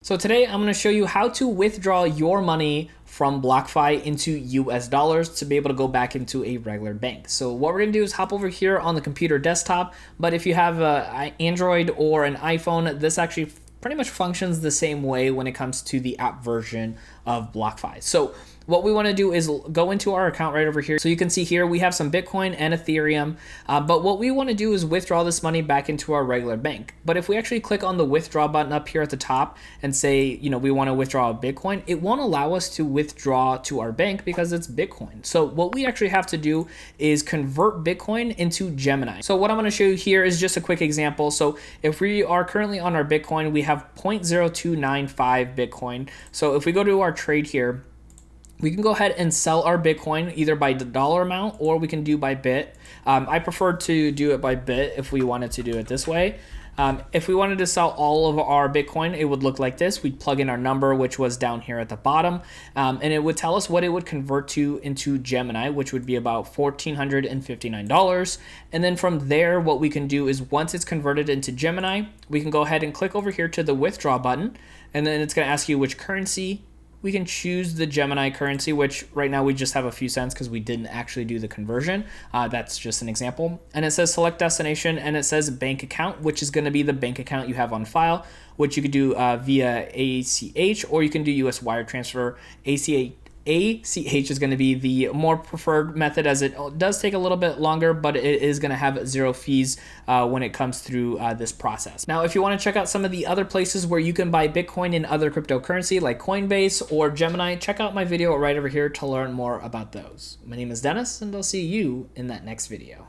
So today I'm going to show you how to withdraw your money from BlockFi into US dollars to be able to go back into a regular bank. So what we're going to do is hop over here on the computer desktop, but if you have an Android or an iPhone, this actually pretty much functions the same way when it comes to the app version of BlockFi. So what we want to do is go into our account right over here. So you can see here we have some Bitcoin and Ethereum, but what we want to do is withdraw this money back into our regular bank. But if we actually click on the withdraw button up here at the top and say, we want to withdraw a Bitcoin, it won't allow us to withdraw to our bank because it's Bitcoin. So what we actually have to do is convert Bitcoin into Gemini. So what I'm going to show you here is just a quick example. So if we are currently on our Bitcoin, we have 0.0295 Bitcoin. So if we go to our trade here, we can go ahead and sell our Bitcoin either by the dollar amount or we can do by bit. I prefer to do it by bit if we wanted to do it this way. If we wanted to sell all of our Bitcoin, it would look like this. We'd plug in our number, which was down here at the bottom, and it would tell us what it would convert to into Gemini, which would be about $1,459. And then from there, what we can do is once it's converted into Gemini, we can go ahead and click over here to the withdraw button, and then it's going to ask you which currency. We can choose the Gemini currency, which right now we just have a few cents because we didn't actually do the conversion. That's just an example. And it says select destination and it says bank account, which is going to be the bank account you have on file, which you could do via ACH or you can do US wire transfer. ACH is going to be the more preferred method as it does take a little bit longer, but it is going to have zero fees when it comes through this process. Now, if you want to check out some of the other places where you can buy Bitcoin and other cryptocurrency like Coinbase or Gemini, check out my video right over here to learn more about those. My name is Dennis, and I'll see you in that next video.